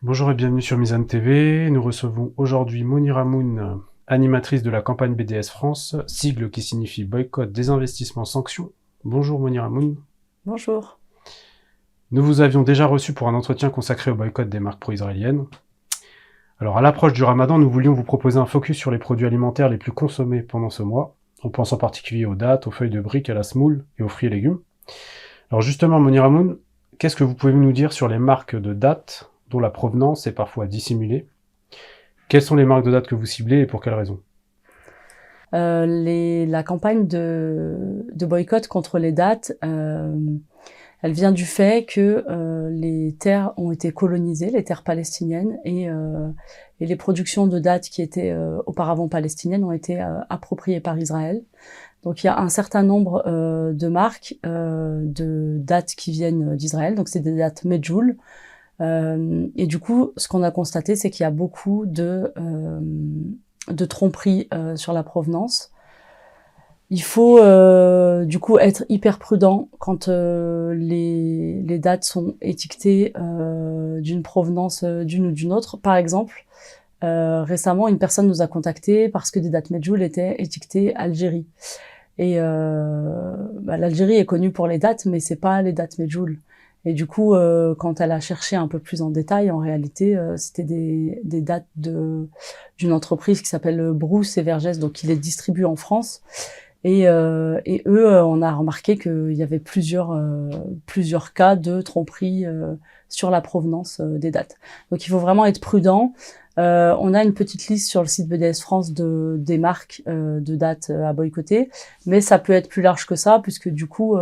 Bonjour et bienvenue sur Mizan TV. Nous recevons aujourd'hui Monira Moon, animatrice de la campagne BDS France, sigle qui signifie boycott, désinvestissement, sanctions. Bonjour Monira Moon. Bonjour. Nous vous avions déjà reçu pour un entretien consacré au boycott des marques pro-israéliennes. Alors à l'approche du Ramadan, nous voulions vous proposer un focus sur les produits alimentaires les plus consommés pendant ce mois. On pense en particulier aux dattes, aux feuilles de briques, à la semoule et aux fruits et légumes. Alors justement Monira Moon, qu'est-ce que vous pouvez nous dire sur les marques de dattes dont la provenance est parfois dissimulée? Quelles sont les marques de dattes que vous ciblez et pour quelles raisons? La campagne de boycott contre les dattes, elle vient du fait que les terres ont été colonisées, les terres palestiniennes, et les productions de dattes qui étaient auparavant palestiniennes ont été appropriées par Israël. Donc il y a un certain nombre de marques de dattes qui viennent d'Israël, donc c'est des dattes Medjool. Et du coup, ce qu'on a constaté, c'est qu'il y a beaucoup de tromperies sur la provenance. Il faut du coup être hyper prudent quand les dates sont étiquetées d'une provenance d'une ou d'une autre. Par exemple, récemment, une personne nous a contacté parce que des dates Medjool étaient étiquetées Algérie. Et l'Algérie est connue pour les dates, mais c'est pas les dates Medjool. Et du coup, quand elle a cherché un peu plus en détail, en réalité, c'était des dates d'une entreprise qui s'appelle Brousse et Vergès, donc qui les distribue en France. Et eux, on a remarqué qu'il y avait plusieurs cas de tromperie sur la provenance des dates. Donc il faut vraiment être prudent. On a une petite liste sur le site BDS France des marques de dates à boycotter, mais ça peut être plus large que ça, puisque du coup,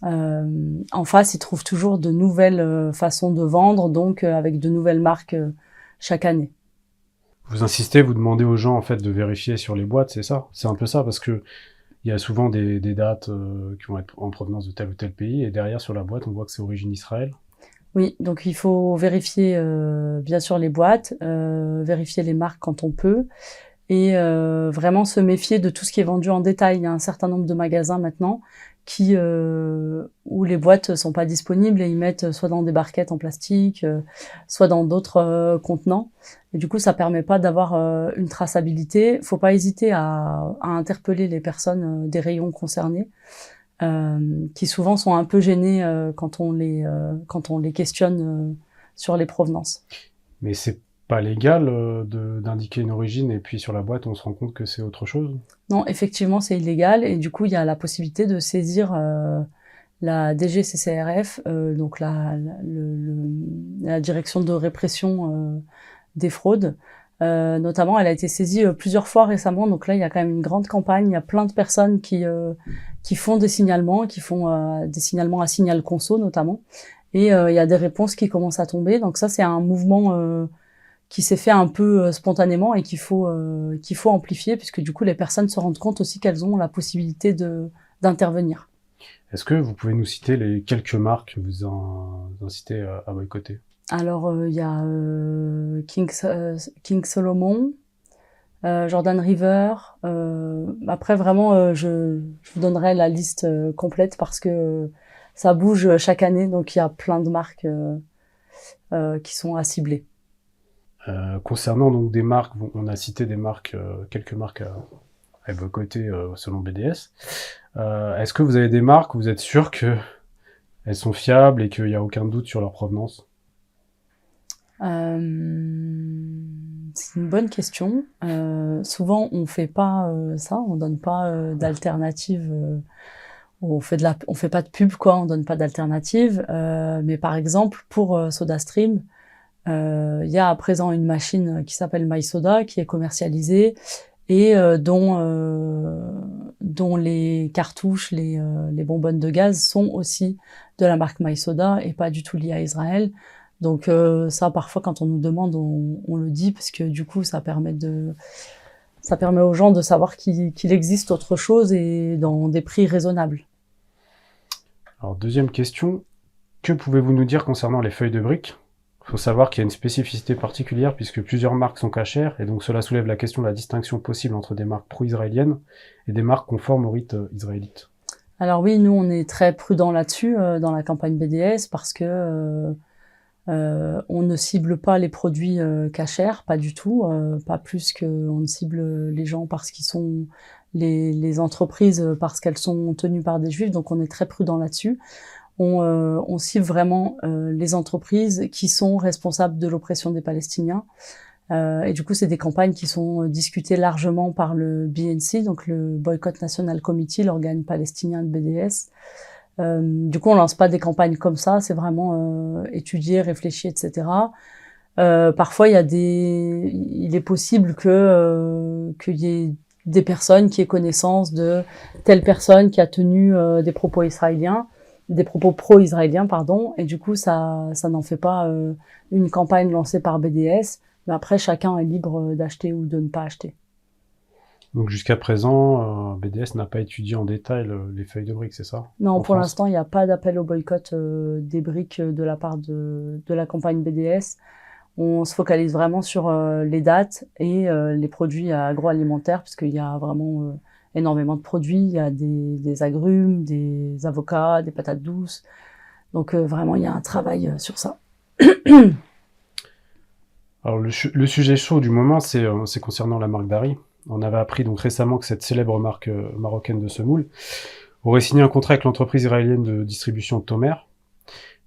en face, ils trouvent toujours de nouvelles façons de vendre, donc avec de nouvelles marques chaque année. Vous insistez, vous demandez aux gens en fait de vérifier sur les boîtes, c'est ça? C'est un peu ça, parce que il y a souvent des dates qui vont être en provenance de tel ou tel pays, et derrière sur la boîte, on voit que c'est origine Israël. Oui, donc il faut vérifier bien sûr les boîtes, vérifier les marques quand on peut, et vraiment se méfier de tout ce qui est vendu en détail. Il y a un certain nombre de magasins maintenant où les boîtes sont pas disponibles et ils mettent soit dans des barquettes en plastique, soit dans d'autres contenants. Et du coup, ça permet pas d'avoir une traçabilité. Faut pas hésiter à interpeller les personnes des rayons concernés, qui souvent sont un peu gênées quand on les questionne sur les provenances. Mais c'est pas légal d'indiquer une origine et puis sur la boîte on se rend compte que c'est autre chose. Non, effectivement, c'est illégal et du coup, il y a la possibilité de saisir la DGCCRF, donc la direction de répression des fraudes. Notamment, elle a été saisie plusieurs fois récemment, donc là, il y a quand même une grande campagne. Il y a plein de personnes qui font des signalements, qui font des signalements à Signal Conso notamment, et il y a des réponses qui commencent à tomber. Donc ça, c'est un mouvement qui s'est fait un peu spontanément et qu'il faut amplifier, puisque du coup les personnes se rendent compte aussi qu'elles ont la possibilité d'intervenir. Est-ce que vous pouvez nous citer les quelques marques que vous incitez à boycotter? Alors il y a King Solomon, Jordan River. Après vraiment, je vous donnerai la liste complète parce que ça bouge chaque année, donc il y a plein de marques qui sont à cibler. Concernant donc des marques, on a cité des marques, quelques marques à boycotter selon BDS. Est-ce que vous avez des marques où vous êtes sûr que elles sont fiables et qu'il n'y a aucun doute sur leur provenance? C'est une bonne question. Souvent, on fait pas ça, on donne pas d'alternative. On fait pas de pub, quoi. On donne pas d'alternative. Mais par exemple, pour SodaStream, il y a à présent une machine qui s'appelle MySoda qui est commercialisée et dont les cartouches, les bonbonnes de gaz sont aussi de la marque MySoda et pas du tout liées à Israël. Donc ça, parfois, quand on nous demande, on le dit parce que du coup, ça permet aux gens de savoir qu'il existe autre chose et dans des prix raisonnables. Alors deuxième question, que pouvez-vous nous dire concernant les feuilles de briques? Il faut savoir qu'il y a une spécificité particulière puisque plusieurs marques sont cachères et donc cela soulève la question de la distinction possible entre des marques pro-israéliennes et des marques conformes au rite israélite. Alors oui, nous on est très prudents là-dessus dans la campagne BDS parce que On ne cible pas les produits cachers, pas du tout, pas plus qu'on ne cible les gens parce qu'ils sont les entreprises parce qu'elles sont tenues par des juifs, donc on est très prudent là-dessus. On cible vraiment les entreprises qui sont responsables de l'oppression des Palestiniens. Et du coup, c'est des campagnes qui sont discutées largement par le BNC, donc le Boycott National Committee, l'organe palestinien de BDS. Du coup, on lance pas des campagnes comme ça, c'est vraiment étudié, réfléchi, etc. Parfois, il est possible qu'il y ait des personnes qui aient connaissance de telle personne qui a tenu des propos pro-israéliens, pardon, et du coup, ça n'en fait pas une campagne lancée par BDS, mais après, chacun est libre d'acheter ou de ne pas acheter. Donc jusqu'à présent, BDS n'a pas étudié en détail les feuilles de briques, c'est ça? Non, pour l'instant, il n'y a pas d'appel au boycott des briques de la part de la campagne BDS. On se focalise vraiment sur les dates et les produits agroalimentaires, parce qu'il y a vraiment énormément de produits. Il y a des agrumes, des avocats, des patates douces. Donc vraiment, il y a un travail sur ça. Alors le sujet chaud du moment, c'est concernant la marque Dari. On avait appris donc récemment que cette célèbre marque marocaine de semoule aurait signé un contrat avec l'entreprise israélienne de distribution Tomer.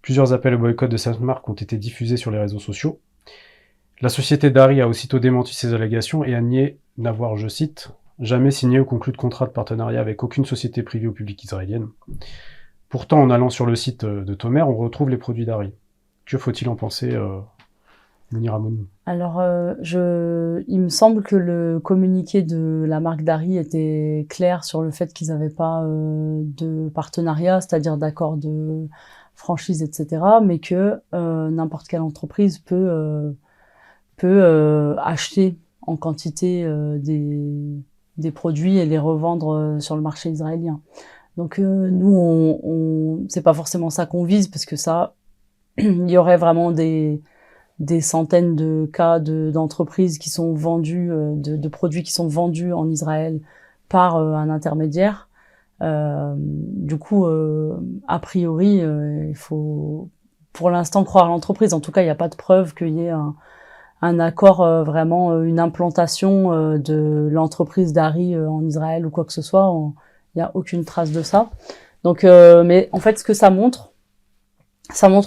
Plusieurs appels au boycott de cette marque ont été diffusés sur les réseaux sociaux. La société Dari a aussitôt démenti ces allégations et a nié n'avoir, je cite, jamais signé ou conclu de contrat de partenariat avec aucune société privée ou publique israélienne. Pourtant, en allant sur le site de Tomer, on retrouve les produits Dari. Que faut-il en penser, Mounir Hamouni? Alors, il me semble que le communiqué de la marque Dari était clair sur le fait qu'ils n'avaient pas de partenariat, c'est-à-dire d'accord de franchise, etc., mais que n'importe quelle entreprise peut acheter en quantité des produits et les revendre sur le marché israélien. Donc nous, c'est pas forcément ça qu'on vise, parce que ça, il y aurait vraiment des centaines de cas d'entreprises qui sont vendues, de produits qui sont vendus en Israël par un intermédiaire. Du coup, a priori, il faut pour l'instant croire à l'entreprise. En tout cas, il n'y a pas de preuve qu'il y ait un accord, vraiment une implantation de l'entreprise Dari en Israël ou quoi que ce soit. Il n'y a aucune trace de ça. Donc, mais en fait, ce que ça montre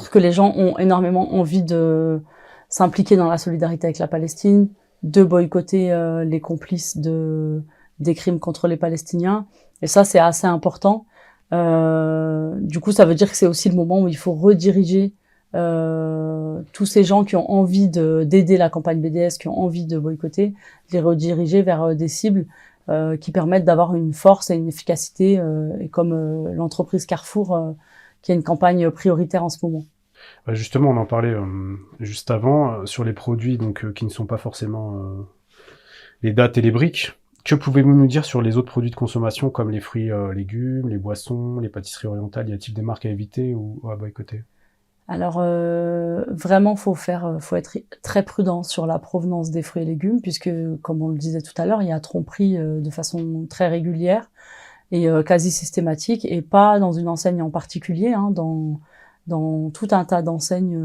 que les gens ont énormément envie de s'impliquer dans la solidarité avec la Palestine, de boycotter les complices des crimes contre les Palestiniens. Et ça, c'est assez important. Du coup, ça veut dire que c'est aussi le moment où il faut rediriger tous ces gens qui ont envie d'aider la campagne BDS, qui ont envie de boycotter, les rediriger vers des cibles qui permettent d'avoir une force et une efficacité, et comme l'entreprise Carrefour, qui a une campagne prioritaire en ce moment. Justement, on en parlait juste avant, sur les produits donc qui ne sont pas forcément les dates et les briques. Que pouvez-vous nous dire sur les autres produits de consommation, comme les fruits, légumes, les boissons, les pâtisseries orientales? Y a-t-il des marques à éviter ou à boycotter? Alors vraiment, faut être très prudent sur la provenance des fruits et légumes, puisque, comme on le disait tout à l'heure, il y a tromperie de façon très régulière et quasi systématique, et pas dans une enseigne en particulier, hein, dans tout un tas d'enseignes,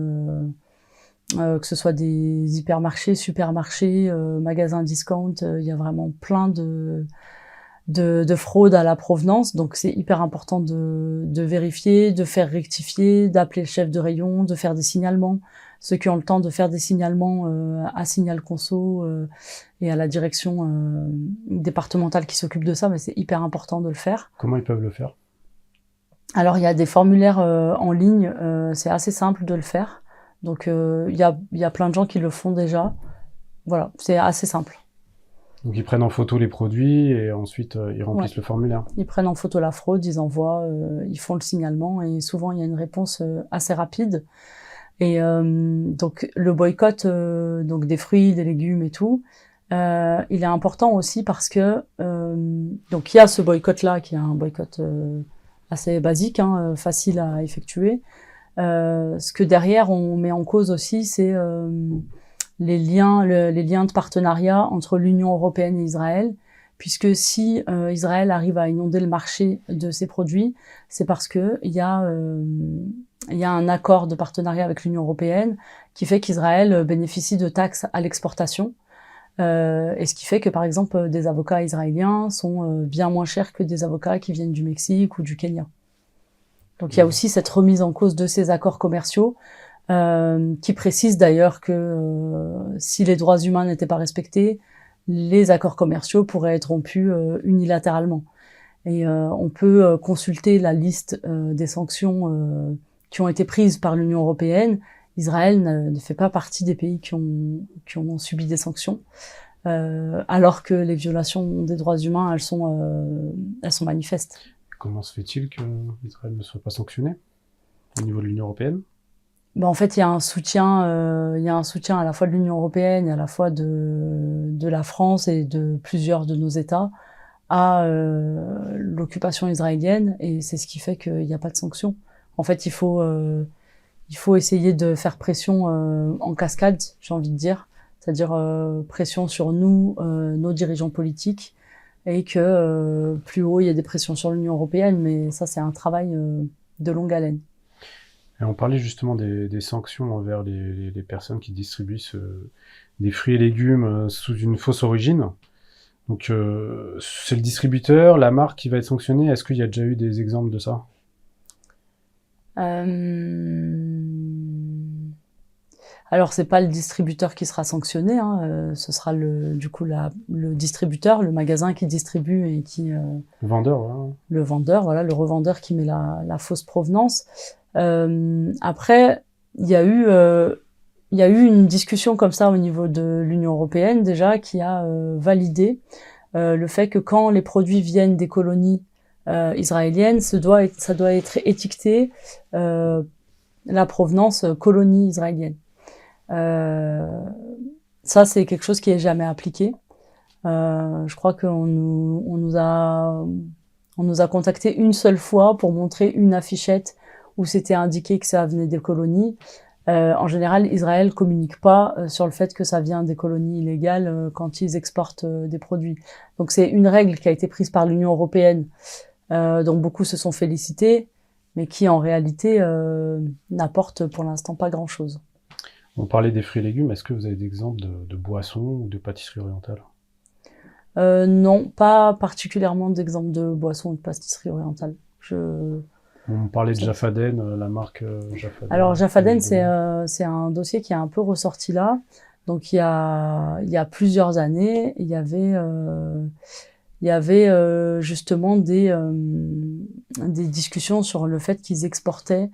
que ce soit des hypermarchés, supermarchés, magasins discount, il y a vraiment plein de fraude à la provenance. Donc c'est hyper important de vérifier, de faire rectifier, d'appeler le chef de rayon, de faire des signalements. Ceux qui ont le temps de faire des signalements à Signal Conso et à la direction départementale qui s'occupe de ça, mais c'est hyper important de le faire. Comment ils peuvent le faire? Alors il y a des formulaires en ligne, c'est assez simple de le faire. Donc il y a plein de gens qui le font déjà. Voilà, c'est assez simple. Donc ils prennent en photo les produits et ensuite ils remplissent le formulaire. Ils prennent en photo la fraude, ils envoient, ils font le signalement, et souvent il y a une réponse assez rapide. Et donc le boycott donc des fruits, des légumes et tout, il est important aussi parce que donc il y a ce boycott là qui est un boycott assez basique, hein, facile à effectuer. Ce que derrière on met en cause aussi, c'est les liens de partenariat entre l'Union européenne et Israël, puisque si Israël arrive à inonder le marché de ces produits, c'est parce que il y a il y a un accord de partenariat avec l'Union européenne qui fait qu'Israël bénéficie de taxes à l'exportation. Et ce qui fait que, par exemple, des avocats israéliens sont bien moins chers que des avocats qui viennent du Mexique ou du Kenya. Donc il y a aussi cette remise en cause de ces accords commerciaux qui précise d'ailleurs que si les droits humains n'étaient pas respectés, les accords commerciaux pourraient être rompus unilatéralement. Et on peut consulter la liste des sanctions qui ont été prises par l'Union européenne. Israël ne fait pas partie des pays qui ont subi des sanctions, alors que les violations des droits humains, elles sont manifestes. Comment se fait-il que Israël ne soit pas sanctionné au niveau de l'Union européenne? Ben, en fait, il y a un soutien à la fois de l'Union européenne et à la fois de la France et de plusieurs de nos États à l'occupation israélienne, et c'est ce qui fait qu'il n'y a pas de sanctions. En fait, il faut essayer de faire pression en cascade, j'ai envie de dire, c'est-à-dire pression sur nous, nos dirigeants politiques, et que plus haut, il y a des pressions sur l'Union européenne, mais ça, c'est un travail de longue haleine. Et on parlait justement des sanctions envers les personnes qui distribuent des fruits et légumes sous une fausse origine. Donc, c'est le distributeur, la marque qui va être sanctionnée. Est-ce qu'il y a déjà eu des exemples de ça? Alors, c'est pas le distributeur qui sera sanctionné, hein, ce sera le distributeur, le magasin qui distribue et qui... Le vendeur, voilà. Le vendeur, voilà, le revendeur qui met la fausse provenance. Après, il y a eu une discussion comme ça au niveau de l'Union européenne déjà qui a validé le fait que quand les produits viennent des colonies israéliennes, ça doit être étiqueté la provenance colonie israélienne. Ça, c'est quelque chose qui est jamais appliqué. Je crois qu'on nous a contacté une seule fois pour montrer une affichette où c'était indiqué que ça venait des colonies. En général, Israël communique pas sur le fait que ça vient des colonies illégales quand ils exportent des produits. Donc c'est une règle qui a été prise par l'Union européenne, dont beaucoup se sont félicités, mais qui en réalité n'apporte pour l'instant pas grand-chose. On parlait des fruits et légumes, est-ce que vous avez des exemples de boissons ou de pâtisseries orientales? Non, pas particulièrement d'exemples de boissons ou de pâtisseries orientales. On parlait de Jaffaden, la marque Jaffaden. Alors Jaffaden, c'est un dossier qui est un peu ressorti là. Donc il y a plusieurs années, il y avait justement des discussions sur le fait qu'ils exportaient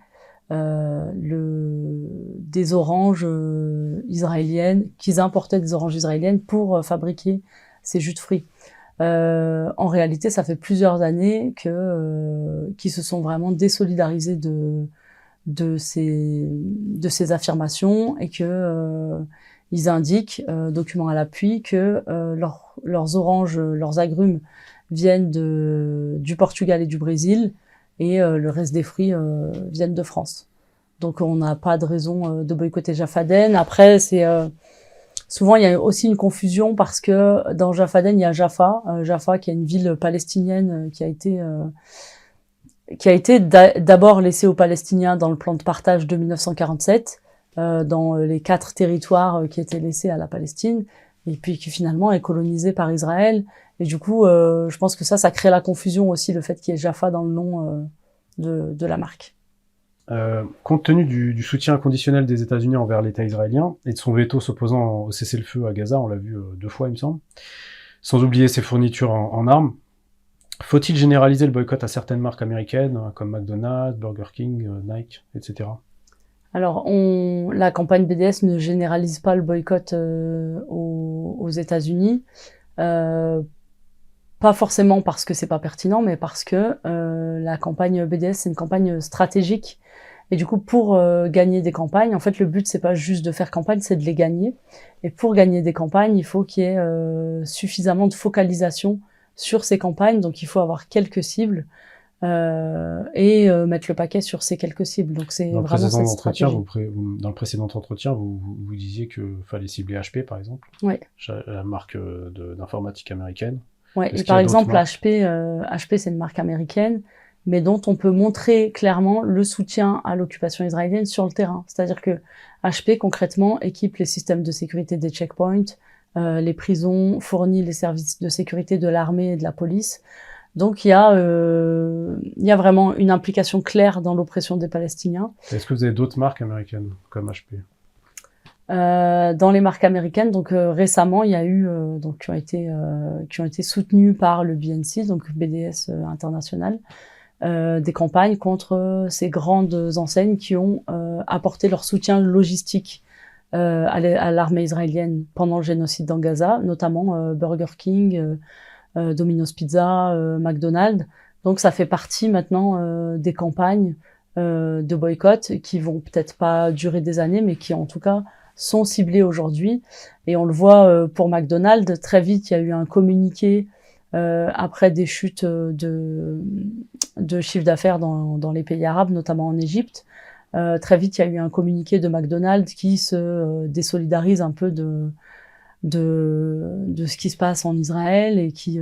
des oranges israéliennes, qu'ils importaient des oranges israéliennes pour fabriquer ces jus de fruits. En réalité, ça fait plusieurs années qu'ils se sont vraiment désolidarisés de ces affirmations et que ils indiquent, documents à l'appui, que leurs oranges, leurs agrumes viennent du Portugal et du Brésil, et le reste des fruits viennent de France. Donc on n'a pas de raison de boycotter Jaffaden. Après, souvent il y a aussi une confusion parce que dans Jaffaden il y a Jaffa, Jaffa qui est une ville palestinienne qui a été d'abord laissée aux Palestiniens dans le plan de partage de 1947, dans les 4 territoires qui étaient laissés à la Palestine, et puis qui finalement est colonisée par Israël. Et du coup, je pense que ça crée la confusion aussi, le fait qu'il y ait Jaffa dans le nom de la marque. Compte tenu du soutien inconditionnel des États-Unis envers l'État israélien et de son veto s'opposant au cessez-le-feu à Gaza, on l'a vu 2 fois il me semble, sans oublier ses fournitures en armes, faut-il généraliser le boycott à certaines marques américaines comme McDonald's, Burger King, Nike, etc.? Alors, la campagne BDS ne généralise pas le boycott aux États-Unis. Pas forcément parce que c'est pas pertinent, mais parce que la campagne BDS, c'est une campagne stratégique. Et du coup, pour gagner des campagnes, en fait, le but, c'est pas juste de faire campagne, c'est de les gagner. Et pour gagner des campagnes, il faut qu'il y ait suffisamment de focalisation sur ces campagnes. Donc, il faut avoir quelques cibles et mettre le paquet sur ces quelques cibles. Donc, c'est vraiment cette stratégie. Dans le précédent entretien, vous disiez qu'il fallait cibler HP, par exemple. Oui. La marque d'informatique américaine. Ouais, et par exemple, HP, c'est une marque américaine. mais dont on peut montrer clairement le soutien à l'occupation israélienne sur le terrain. C'est-à-dire que HP, concrètement, équipe les systèmes de sécurité des checkpoints, les prisons, fournit les services de sécurité de l'armée et de la police. Donc il y a vraiment une implication claire dans l'oppression des Palestiniens. Est-ce que vous avez d'autres marques américaines comme HP? Dans les marques américaines, donc récemment, il y a eu donc qui ont été soutenues par le BNC, donc BDS international, des campagnes contre ces grandes enseignes qui ont apporté leur soutien logistique à l'armée israélienne pendant le génocide dans Gaza, notamment Burger King, Domino's Pizza, McDonald's. Donc ça fait partie maintenant des campagnes de boycott qui vont peut-être pas durer des années, mais qui en tout cas sont ciblées aujourd'hui. Et on le voit pour McDonald's, très vite il y a eu un communiqué après des chutes de chiffre d'affaires dans les pays arabes, notamment en Égypte. Très vite il y a eu un communiqué de McDonald's qui se désolidarise un peu de ce qui se passe en Israël et qui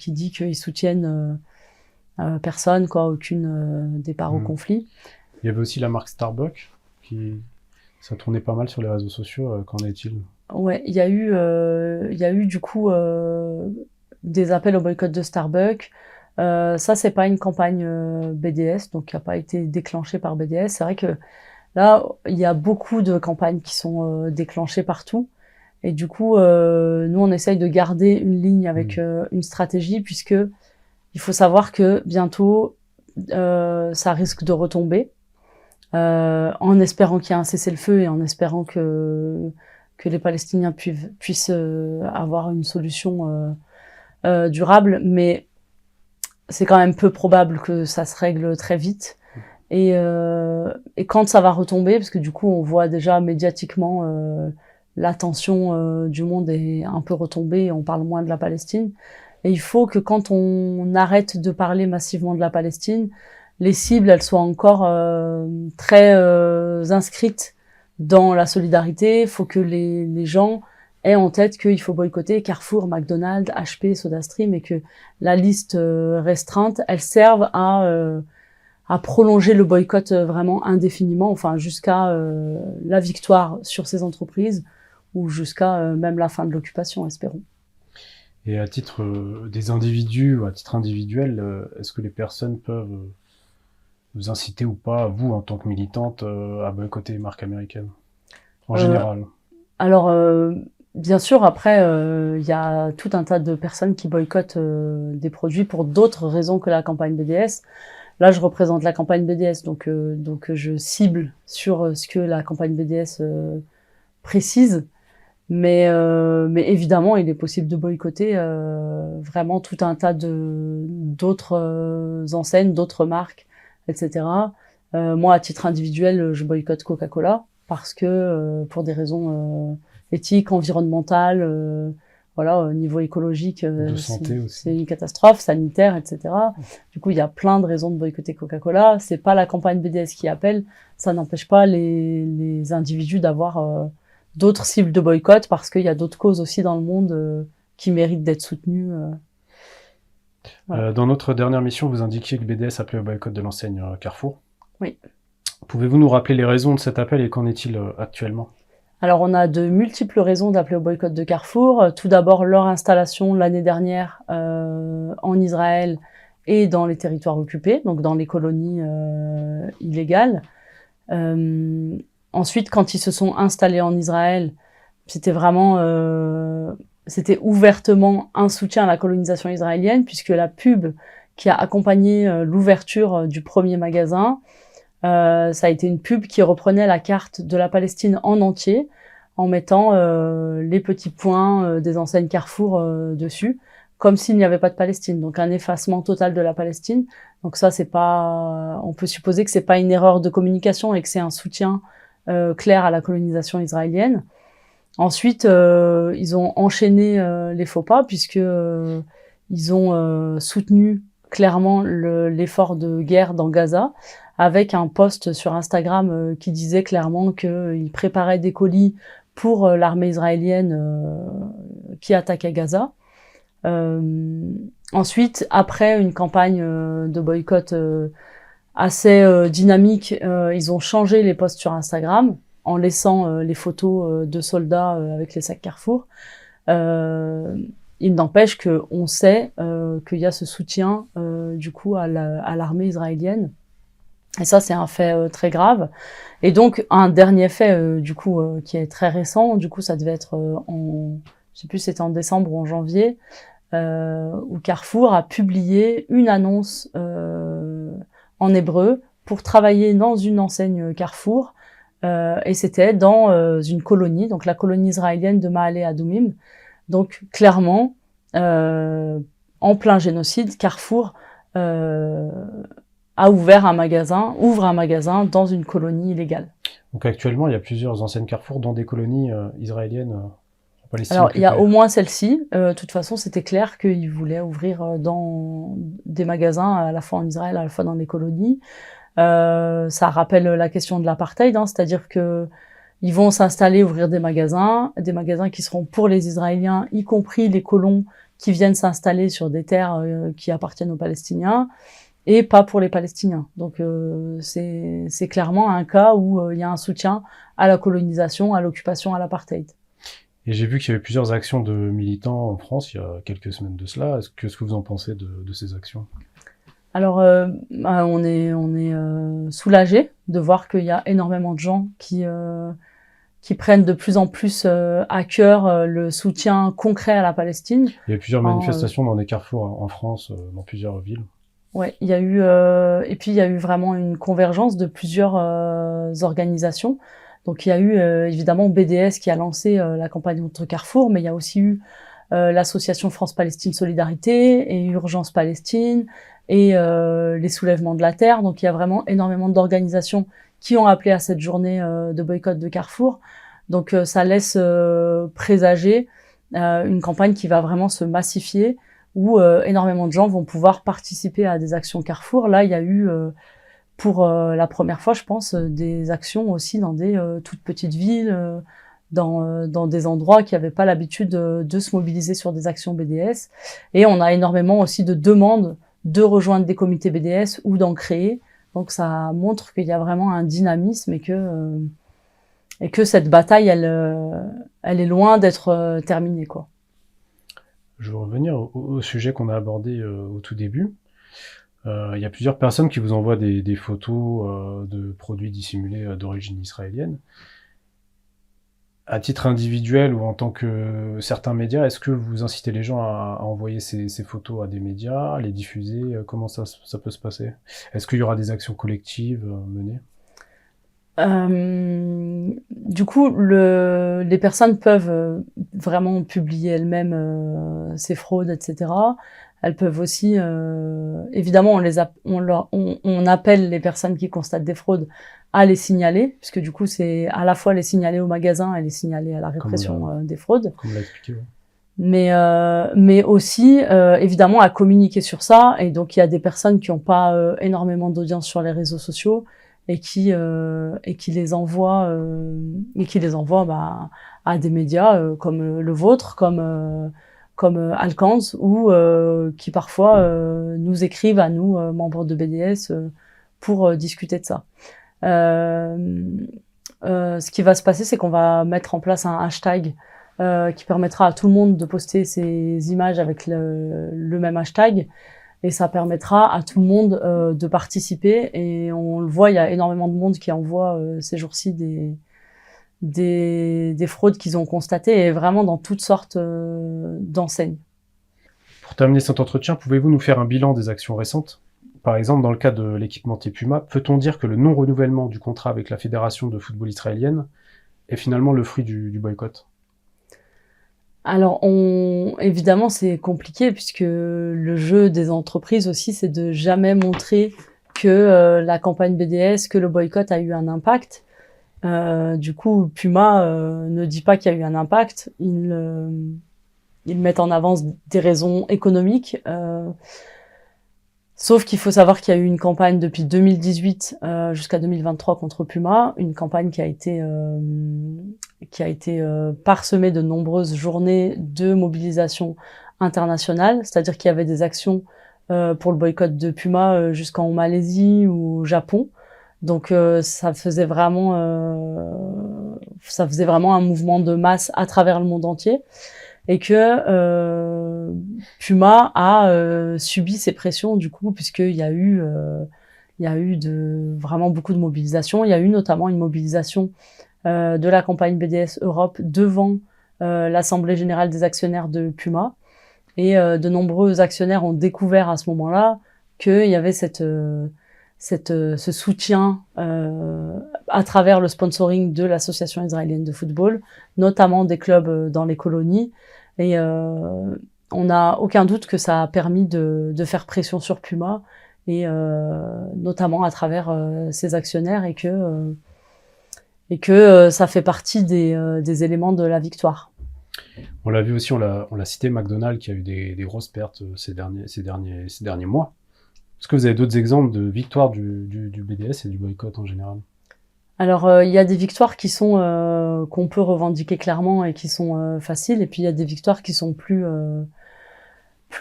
dit qu'ils soutiennent personne, aucune départ au conflit. Il y avait aussi la marque Starbucks ça tournait pas mal sur les réseaux sociaux. Qu'en est-il? Ouais, il y a eu du coup des appels au boycott de Starbucks. Ça, c'est pas une campagne BDS, donc qui a pas été déclenchée par BDS. C'est vrai que là, il y a beaucoup de campagnes qui sont déclenchées partout. Et du coup, nous, on essaye de garder une ligne avec une stratégie, puisque il faut savoir que bientôt, ça risque de retomber, en espérant qu'il y ait un cessez-le-feu et en espérant que les Palestiniens puissent avoir une solution durable. Mais c'est quand même peu probable que ça se règle très vite. Et quand ça va retomber, parce que du coup, on voit déjà médiatiquement l'attention du monde est un peu retombée, on parle moins de la Palestine. Et il faut que quand on arrête de parler massivement de la Palestine, les cibles, elles soient encore très inscrites dans la solidarité. Il faut que les gens aient en tête qu'il faut boycotter Carrefour, McDonald's, HP, SodaStream, et que la liste restreinte, elle serve à prolonger le boycott vraiment indéfiniment, enfin jusqu'à la victoire sur ces entreprises, ou jusqu'à même la fin de l'occupation, espérons. Et à titre des individus ou à titre individuel, est-ce que les personnes peuvent vous inciter ou pas, vous en tant que militante, à boycotter les marques américaines en général? Alors, bien sûr, après, il y a tout un tas de personnes qui boycottent des produits pour d'autres raisons que la campagne BDS. Là, je représente la campagne BDS, donc je cible sur ce que la campagne BDS précise. Mais évidemment, il est possible de boycotter vraiment tout un tas d'autres enseignes, d'autres marques, etc. Moi, à titre individuel, je boycotte Coca-Cola parce que pour des raisons éthiques, environnementales, voilà, au niveau écologique, de santé aussi. C'est une catastrophe sanitaire, etc. Du coup, il y a plein de raisons de boycotter Coca-Cola. C'est pas la campagne BDS qui appelle. Ça n'empêche pas les individus d'avoir d'autres cibles de boycott, parce qu'il y a d'autres causes aussi dans le monde qui méritent d'être soutenues. Voilà. Dans notre dernière mission, vous indiquiez que BDS appelait au boycott de l'enseigne Carrefour. Oui. Pouvez-vous nous rappeler les raisons de cet appel et qu'en est-il actuellement? Alors, on a de multiples raisons d'appeler au boycott de Carrefour. Tout d'abord, leur installation l'année dernière en Israël et dans les territoires occupés, donc dans les colonies illégales. Ensuite, quand ils se sont installés en Israël, c'était vraiment, c'était ouvertement un soutien à la colonisation israélienne, puisque la pub qui a accompagné l'ouverture du premier magasin, ça a été une pub qui reprenait la carte de la Palestine en entier, en mettant les petits points des enseignes Carrefour dessus, comme s'il n'y avait pas de Palestine. Donc un effacement total de la Palestine. Donc ça, c'est pas, on peut supposer que c'est pas une erreur de communication et que c'est un soutien clair à la colonisation israélienne. Ensuite, ils ont enchaîné les faux pas, puisque ils ont soutenu clairement l'effort de guerre dans Gaza, avec un post sur Instagram qui disait clairement qu'ils préparaient des colis pour l'armée israélienne qui attaquait Gaza. Ensuite, après une campagne de boycott assez dynamique, ils ont changé les posts sur Instagram en laissant les photos de soldats avec les sacs Carrefour. Il n'empêche qu'on sait qu'il y a ce soutien du coup à l'armée israélienne. Et ça, c'est un fait très grave. Et donc, un dernier fait du coup qui est très récent, du coup ça devait être je sais plus si c'était en décembre ou en janvier, où Carrefour a publié une annonce en hébreu pour travailler dans une enseigne Carrefour, et c'était dans une colonie, donc la colonie israélienne de Ma'ale Adumim. Donc clairement, en plein génocide, Carrefour ouvre un magasin dans une colonie illégale. Donc actuellement, il y a plusieurs enseignes Carrefour dans des colonies israéliennes en Palestine. Alors, il y a au moins celle-ci. De toute façon, c'était clair qu'ils voulaient ouvrir dans des magasins, à la fois en Israël, à la fois dans les colonies. Ça rappelle la question de l'apartheid, hein, c'est-à-dire que ils vont s'installer, ouvrir des magasins qui seront pour les Israéliens, y compris les colons qui viennent s'installer sur des terres qui appartiennent aux Palestiniens, et pas pour les Palestiniens. Donc c'est clairement un cas où il y a un soutien à la colonisation, à l'occupation, à l'apartheid. Et j'ai vu qu'il y avait plusieurs actions de militants en France il y a quelques semaines de cela. Qu'est-ce que vous en pensez de ces actions? Alors, on est soulagé de voir qu'il y a énormément de gens qui prennent de plus en plus à cœur le soutien concret à la Palestine. Il y a plusieurs manifestations dans des carrefours en France, dans plusieurs villes. Ouais, il y a eu et puis il y a eu vraiment une convergence de plusieurs organisations. Donc il y a eu évidemment BDS qui a lancé la campagne contre Carrefour, mais il y a aussi eu l'association France-Palestine Solidarité et Urgence Palestine et les soulèvements de la terre. Donc il y a vraiment énormément d'organisations qui ont appelé à cette journée de boycott de Carrefour. Donc ça laisse présager une campagne qui va vraiment se massifier, où énormément de gens vont pouvoir participer à des actions Carrefour. Là, il y a eu pour la première fois, je pense, des actions aussi dans des toutes petites villes, dans des endroits qui n'avaient pas l'habitude de se mobiliser sur des actions BDS. Et on a énormément aussi de demandes de rejoindre des comités BDS ou d'en créer. Donc ça montre qu'il y a vraiment un dynamisme et que cette bataille, elle est loin d'être terminée, quoi. Je veux revenir au sujet qu'on a abordé au tout début. Il y a plusieurs personnes qui vous envoient des photos de produits dissimulés d'origine israélienne. À titre individuel ou en tant que certains médias, est-ce que vous incitez les gens à envoyer ces photos à des médias, à les diffuser? Comment ça peut se passer? Est-ce qu'il y aura des actions collectives menées? Du coup, les personnes peuvent vraiment publier elles-mêmes ces fraudes, etc. Elles peuvent aussi, évidemment, on appelle les personnes qui constatent des fraudes à les signaler, puisque du coup, c'est à la fois les signaler au magasin et les signaler à la répression des fraudes. Comme l'a expliqué, ouais. Mais aussi, évidemment, à communiquer sur ça. Et donc, il y a des personnes qui n'ont pas énormément d'audience sur les réseaux sociaux et qui les envoient à des médias comme le vôtre, comme Alcance, ou qui parfois nous écrivent à nous, membres de BDS, pour discuter de ça. Ce qui va se passer, c'est qu'on va mettre en place un hashtag qui permettra à tout le monde de poster ses images avec le même hashtag, et ça permettra à tout le monde de participer. Et on le voit, il y a énormément de monde qui envoie ces jours-ci des fraudes qu'ils ont constatées, et vraiment dans toutes sortes d'enseignes. Pour terminer cet entretien, pouvez-vous nous faire un bilan des actions récentes? Par exemple, dans le cas de l'équipementier Puma, peut-on dire que le non-renouvellement du contrat avec la Fédération de football israélienne est finalement le fruit du boycott? Alors, évidemment, c'est compliqué, puisque le jeu des entreprises aussi, c'est de jamais montrer que la campagne BDS, que le boycott a eu un impact. Du coup, Puma ne dit pas qu'il y a eu un impact. Ils mettent en avant des raisons économiques. Sauf qu'il faut savoir qu'il y a eu une campagne depuis 2018 jusqu'à 2023 contre Puma, une campagne qui a été parsemée de nombreuses journées de mobilisation internationales, c'est-à-dire qu'il y avait des actions pour le boycott de Puma jusqu'en Malaisie ou au Japon. Donc ça faisait vraiment un mouvement de masse à travers le monde entier, et que Puma a subi ces pressions du coup, puisqu'il y a eu vraiment beaucoup de mobilisation. Il y a eu notamment une mobilisation de la campagne BDS Europe devant l'Assemblée générale des actionnaires de Puma, et de nombreux actionnaires ont découvert à ce moment-là qu'il y avait ce soutien à travers le sponsoring de l'association israélienne de football, notamment des clubs dans les colonies, et on n'a aucun doute que ça a permis de faire pression sur Puma, et notamment à travers ses actionnaires, et que ça fait partie des éléments de la victoire. On l'a vu aussi, on l'a cité, McDonald's qui a eu des grosses pertes ces derniers mois. Est-ce que vous avez d'autres exemples de victoires du BDS et du boycott en général? Alors, il y a des victoires qui sont qu'on peut revendiquer clairement et qui sont faciles, et puis il y a des victoires qui sont plus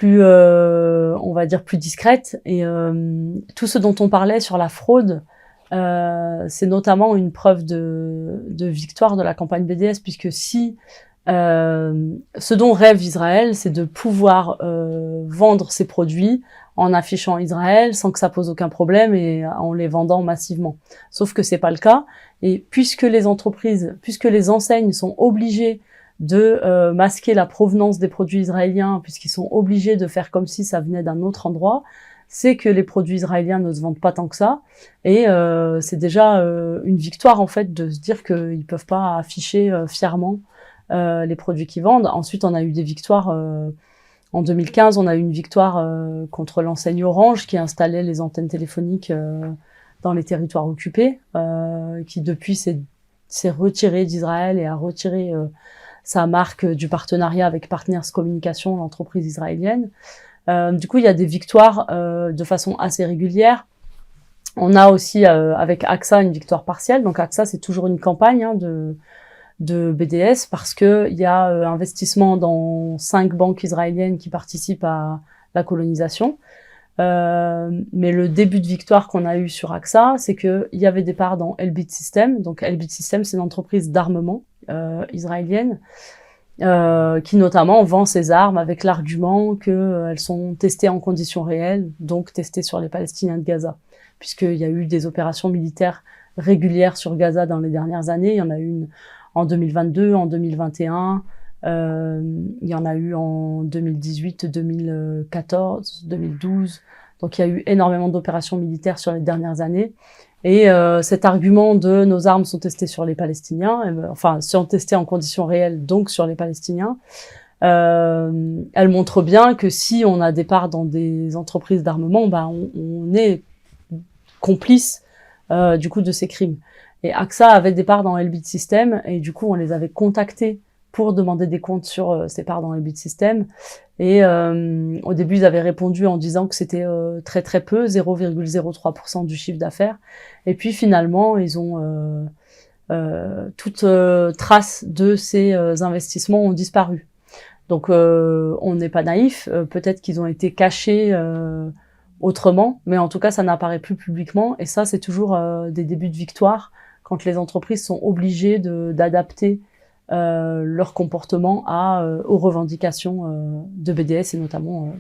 on va dire plus discrètes. Et tout ce dont on parlait sur la fraude, c'est notamment une preuve de victoire de la campagne BDS, puisque si ce dont rêve Israël, c'est de pouvoir vendre ses produits en affichant Israël sans que ça pose aucun problème, et en les vendant massivement. Sauf que c'est pas le cas, et puisque les enseignes sont obligées de masquer la provenance des produits israéliens, puisqu'ils sont obligés de faire comme si ça venait d'un autre endroit, c'est que les produits israéliens ne se vendent pas tant que ça, et c'est déjà une victoire en fait de se dire qu'ils peuvent pas afficher fièrement les produits qu'ils vendent. Ensuite, on a eu des victoires. En 2015, on a eu une victoire contre l'enseigne Orange qui installait les antennes téléphoniques dans les territoires occupés, qui depuis s'est retiré d'Israël et a retiré sa marque du partenariat avec Partners Communication, l'entreprise israélienne. Du coup, il y a des victoires de façon assez régulière. On a aussi avec AXA une victoire partielle. Donc AXA, c'est toujours une campagne de BDS, parce que il y a investissement dans 5 banques israéliennes qui participent à la colonisation. Mais le début de victoire qu'on a eu sur AXA, c'est que il y avait des parts dans Elbit Systems. Donc Elbit Systems, c'est une entreprise d'armement israélienne qui notamment vend ses armes avec l'argument qu'elles sont testées en conditions réelles, donc testées sur les Palestiniens de Gaza, puisqu'il y a eu des opérations militaires régulières sur Gaza dans les dernières années. Il y en a eu une en 2022, en 2021, il y en a eu en 2018, 2014, 2012. Donc il y a eu énormément d'opérations militaires sur les dernières années. Et cet argument de nos armes sont testées sur les Palestiniens, enfin sont testées en conditions réelles, donc sur les Palestiniens, elle montre bien que si on a des parts dans des entreprises d'armement, on est complice du coup de ces crimes. Et AXA avait des parts dans Elbit Systems, et du coup on les avait contactés pour demander des comptes sur ces parts dans Elbit Systems. Et au début ils avaient répondu en disant que c'était très très peu, 0,03% du chiffre d'affaires. Et puis finalement ils ont toute trace de ces investissements ont disparu. Donc on n'est pas naïf, peut-être qu'ils ont été cachés autrement, mais en tout cas ça n'apparaît plus publiquement, et ça c'est toujours des débuts de victoire quand les entreprises sont obligées d'adapter leur comportement aux revendications de BDS, et notamment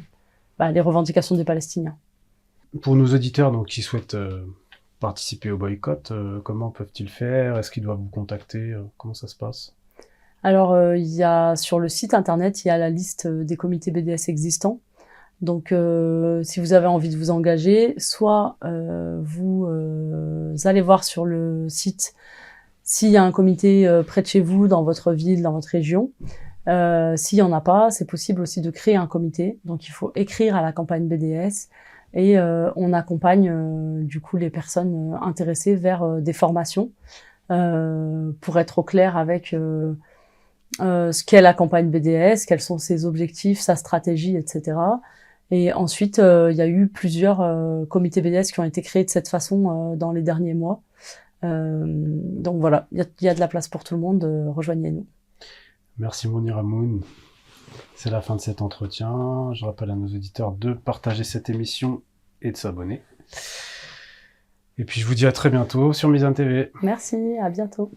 les revendications des Palestiniens. Pour nos auditeurs donc, qui souhaitent participer au boycott, comment peuvent-ils faire? Est-ce qu'ils doivent vous contacter? Comment ça se passe? Alors, il y a sur le site internet, il y a la liste des comités BDS existants. Donc, si vous avez envie de vous engager, soit vous allez voir sur le site s'il y a un comité près de chez vous, dans votre ville, dans votre région. S'il y en a pas, c'est possible aussi de créer un comité. Donc, il faut écrire à la campagne BDS, et on accompagne du coup les personnes intéressées vers des formations pour être au clair avec ce qu'est la campagne BDS, quels sont ses objectifs, sa stratégie, etc. Et ensuite, il y a eu plusieurs comités BDS qui ont été créés de cette façon dans les derniers mois. Donc voilà, il y a de la place pour tout le monde, rejoignez-nous. Merci Mounir Hamoun. C'est la fin de cet entretien. Je rappelle à nos auditeurs de partager cette émission et de s'abonner. Et puis je vous dis à très bientôt sur Mizane TV. Merci, à bientôt.